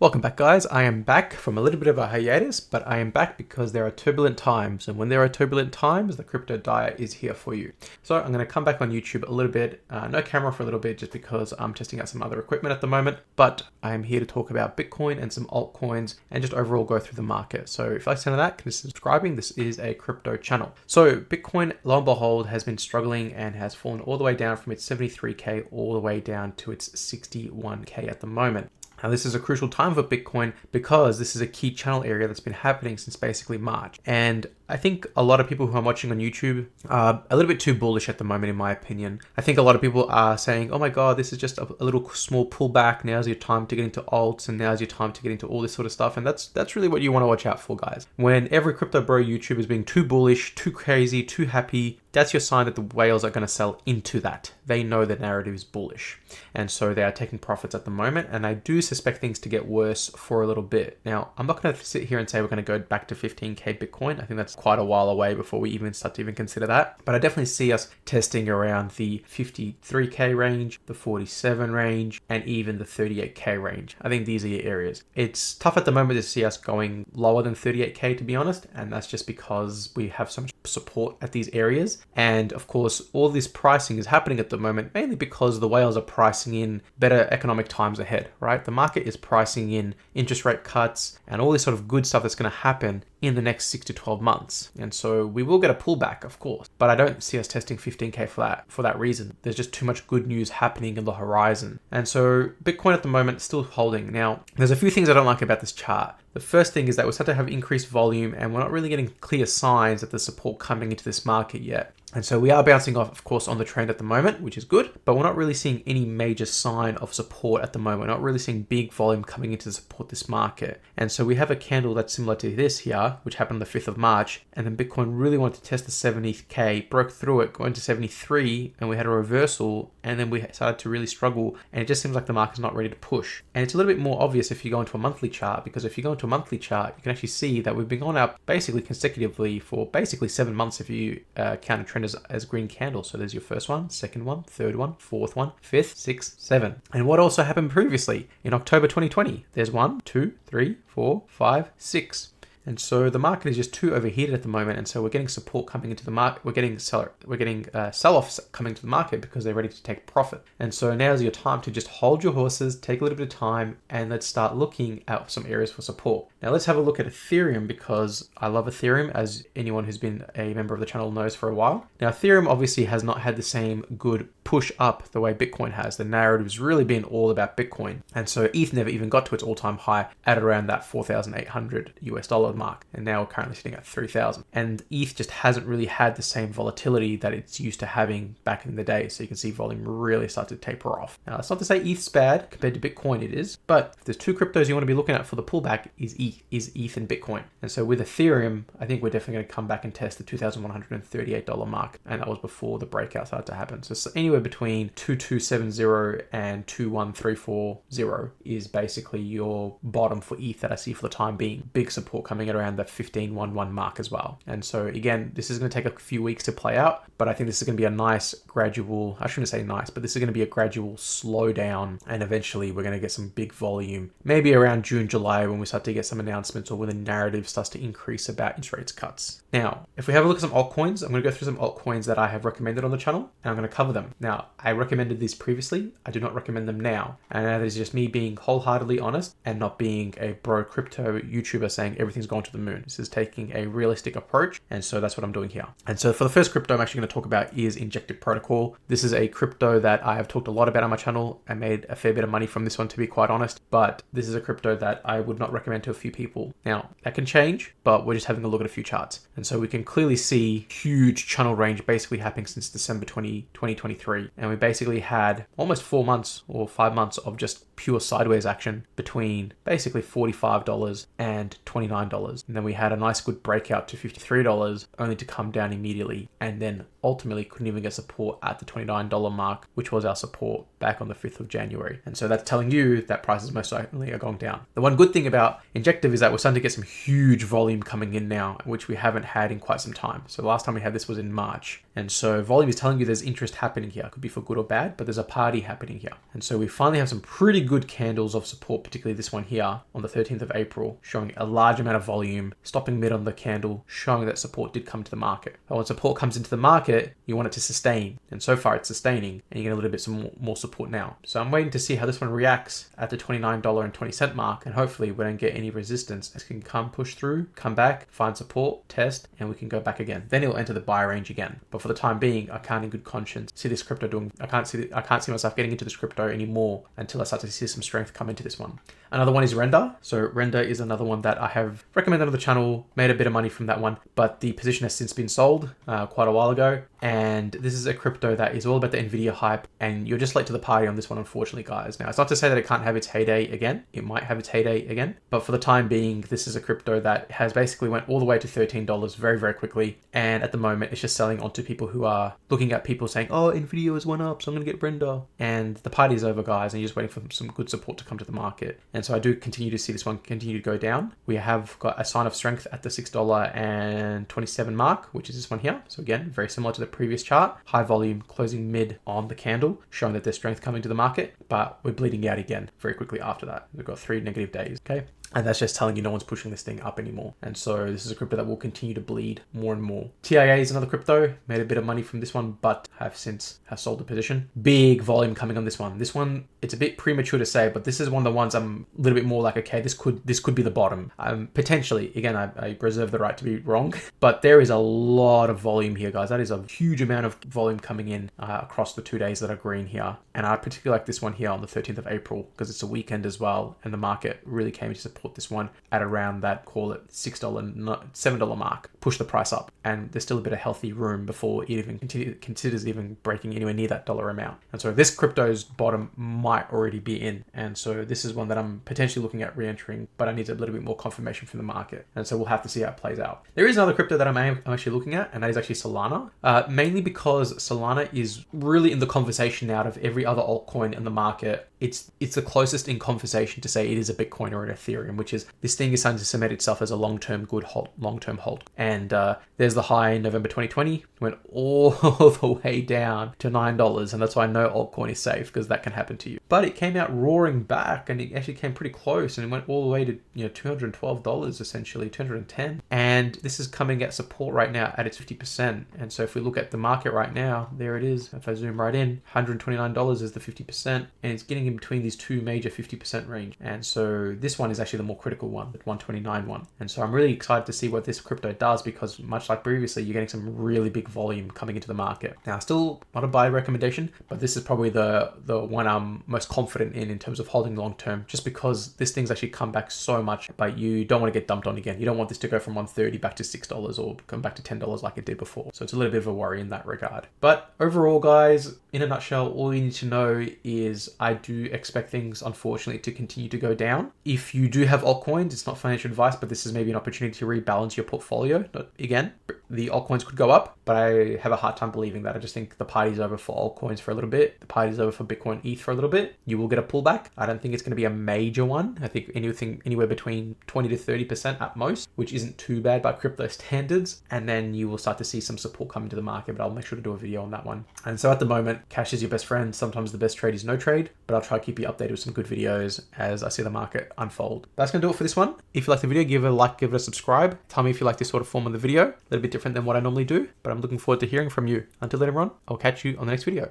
Welcome back, guys. I am back from a little bit of a hiatus, but I am back because there are turbulent times, and when there are turbulent times, the crypto diet is here for you. So I'm going to come back on YouTube a little bit, no camera for a little bit, just because I'm testing out some other equipment at the moment, but I am here to talk about Bitcoin and some altcoins and just overall go through the market. So if you like some of that, consider subscribing. This is a crypto channel. So Bitcoin, lo and behold, has been struggling and has fallen all the way down from its 73K all the way down to its 61K at the moment. Now, this is a crucial time for Bitcoin because this is a key channel area that's been happening since basically March. And I think a lot of people who I'm watching on YouTube are a little bit too bullish at the moment, in my opinion. I think a lot of people are saying, oh my God, this is just a little small pullback. Now's your time to get into alts and now's your time to get into all this sort of stuff. And that's really what you want to watch out for, guys. When every crypto bro YouTube is being too bullish, too crazy, too happy, that's your sign that the whales are going to sell into that. They know the narrative is bullish. And so they are taking profits at the moment. And I do suspect things to get worse for a little bit. Now, I'm not going to sit here and say we're going to go back to 15K Bitcoin. I think that's quite a while away before we even start to even consider that. But I definitely see us testing around the 53K range, the 47 range, and even the 38K range. I think these are your areas. It's tough at the moment to see us going lower than 38K, to be honest. And that's just because we have so much support at these areas. And of course, all this pricing is happening at the moment, mainly because the whales are pricing in better economic times ahead, right? The market is pricing in interest rate cuts and all this sort of good stuff that's going to happen in the next 6 to 12 months. And so we will get a pullback, of course, but I don't see us testing 15K for that reason. There's just too much good news happening in the horizon. And so Bitcoin at the moment is still holding. Now, there's a few things I don't like about this chart. The first thing is that we're starting to have increased volume and we're not really getting clear signs that there's support coming into this market yet. And so we are bouncing off, of course, on the trend at the moment, which is good, but we're not really seeing any major sign of support at the moment. We're not really seeing big volume coming in to support this market. And so we have a candle that's similar to this here, which happened on the 5th of March. And then Bitcoin really wanted to test the 70K, broke through it, going to 73, and we had a reversal. And then we started to really struggle. And it just seems like the market's not ready to push. And it's a little bit more obvious if you go into a monthly chart, because if you go into a monthly chart, you can actually see that we've been going up basically consecutively for basically 7 months if you count a trend as green candle. So there's your first one, second one, third one, fourth one, fifth, sixth, seventh. And what also happened previously in October 2020? There's 1, 2, 3, 4, 5, 6. And so the market is just too overheated at the moment. And so we're getting support coming into the market. We're getting sell-offs coming to the market because they're ready to take profit. And so now's your time to just hold your horses, take a little bit of time, and let's start looking at some areas for support. Now let's have a look at Ethereum, because I love Ethereum, as anyone who's been a member of the channel knows for a while. Now Ethereum obviously has not had the same good push up the way Bitcoin has. The narrative's really been all about Bitcoin. And so ETH never even got to its all-time high at around that $4,800 US mark. And now we're currently sitting at 3,000. And ETH just hasn't really had the same volatility that it's used to having back in the day. So you can see volume really start to taper off. Now, that's not to say ETH's bad compared to Bitcoin, it is. But if there's two cryptos you want to be looking at for the pullback, is ETH and Bitcoin. And so with Ethereum, I think we're definitely going to come back and test the $2,138 mark. And that was before the breakout started to happen. So anywhere between 2270 and 21340 is basically your bottom for ETH that I see for the time being. Big support coming at around the 1511 mark as well. And so again, this is going to take a few weeks to play out, but I think this is going to be a nice gradual, I shouldn't say nice, but this is going to be a gradual slowdown, and eventually we're going to get some big volume, maybe around June, July, when we start to get some announcements or when the narrative starts to increase about interest rates cuts. Now, if we have a look at some altcoins, I'm going to go through some altcoins that I have recommended on the channel, and I'm going to cover them. Now, I recommended these previously. I do not recommend them now. And that is just me being wholeheartedly honest and not being a bro crypto YouTuber saying everything's gone to the moon. This is taking a realistic approach. And so that's what I'm doing here. And so for the first crypto I'm actually going to talk about is Injective Protocol. This is a crypto that I have talked a lot about on my channel. I made a fair bit of money from this one, to be quite honest, but this is a crypto that I would not recommend to a few people. Now, that can change, but we're just having a look at a few charts. And so we can clearly see huge channel range basically happening since December 2023. And we basically had almost 4 months or 5 months of just pure sideways action between basically $45 and $29. And then we had a nice good breakout to $53 only to come down immediately, and then ultimately couldn't even get support at the $29 mark, which was our support back on the 5th of January. And so that's telling you that prices most certainly are going down. The one good thing about Injective is that we're starting to get some huge volume coming in now, which we haven't had in quite some time. So the last time we had this was in March. And so volume is telling you there's interest happening here. It could be for good or bad, but there's a party happening here. And so we finally have some pretty good candles of support, particularly this one here on the 13th of April, showing a large amount of volume, stopping mid on the candle, showing that support did come to the market. But when support comes into the market, you want it to sustain. And so far it's sustaining, and you get a little bit some more support now. So I'm waiting to see how this one reacts at the $29.20 mark, and hopefully we don't get any resistance. It can come push through, come back, find support, test, and we can go back again. Then it'll enter the buy range again. But for the time being, I can't in good conscience see this crypto doing, I can't see myself getting into this crypto anymore until I start to see some strength come into this one. Another one is Renda. So Renda is another one that I have recommended on the channel, made a bit of money from that one, but the position has since been sold quite a while ago. And this is a crypto that is all about the Nvidia hype, and you're just late to the party on this one, unfortunately, guys. Now, it's not to say that it can't have its heyday again. It might have its heyday again, but for the time being, this is a crypto that has basically went all the way to $13 very, very quickly. And at the moment, it's just selling onto people who are looking at people saying, oh, Nvidia has went up, so I'm going to get Renda. And the party's over, guys, and you're just waiting for some good support to come to the market. And so I do continue to see this one continue to go down. We have got a sign of strength at the $6.27 mark, which is this one here. So again, very similar to the previous chart, high volume closing mid on the candle, showing that there's strength coming to the market, but we're bleeding out again very quickly after that. We've got 3 negative days, okay? And that's just telling you no one's pushing this thing up anymore. And so this is a crypto that will continue to bleed more and more. TIA is another crypto, made a bit of money from this one, but have sold the position. Big volume coming on this one. This one, it's a bit premature to say, but this is one of the ones I'm a little bit more like, okay, this could be the bottom. Potentially, again, I reserve the right to be wrong, but there is a lot of volume here, guys. That is a huge amount of volume coming in across the 2 days that are green here. And I particularly like this one here on the 13th of April because it's a weekend as well, and the market really came to support this one at around that, call it $7 mark, push the price up, and there's still a bit of healthy room before it even considers even breaking anywhere near that dollar amount. And so this crypto's bottom might already be in, and so this is one that I'm potentially looking at re-entering, but I need a little bit more confirmation from the market, and so we'll have to see how it plays out. There is another crypto that I'm actually looking at, and that is actually Salana, mainly because Salana is really in the conversation out of every other altcoin in the market. It's the closest in conversation to say it is a Bitcoin or an Ethereum, which is this thing is starting to cement itself as a long-term hold. And there's the high in November 2020, went all the way down to $9, and that's why no altcoin is safe, because that can happen to you. But it came out roaring back, and it actually came pretty close, and it went all the way to $212 essentially, $210. And this is coming at support right now at its 50%. And so if we look at the market right now, there it is. If I zoom right in, $129 is the 50%, and it's getting in between these two major 50% range. And so this one is actually the more critical one, the 129 one. And so I'm really excited to see what this crypto does, because much like previously, you're getting some really big volume coming into the market. Now, still not a buy recommendation, but this is probably the one I'm most confident in terms of holding long term, just because this thing's actually come back so much, but you don't want to get dumped on again. You don't want this to go from $130 back to $6 or come back to $10 like it did before. So it's a little bit of a worry in that regard. But overall, guys, in a nutshell, all you need to know is I do expect things, unfortunately, to continue to go down. If you do have altcoins, it's not financial advice, but this is maybe an opportunity to rebalance your portfolio. Again, the altcoins could go up, but I have a hard time believing that. I just think the party's over for altcoins for a little bit. The party's over for Bitcoin ETH for a little bit. You will get a pullback. I don't think it's going to be a major one. I think anything anywhere between 20 to 30% at most, which isn't too bad by crypto standards. And then you will start to see some support come into the market, but I'll make sure to do a video on that one. And so at the moment, cash is your best friend. Sometimes the best trade is no trade, but I'll try to keep you updated with some good videos as I see the market unfold. That's going to do it for this one. If you like the video, give it a like, give it a subscribe. Tell me if you like this sort of form of the video. A little bit different than what I normally do, but I'm looking forward to hearing from you. Until then, everyone, I'll catch you on the next video.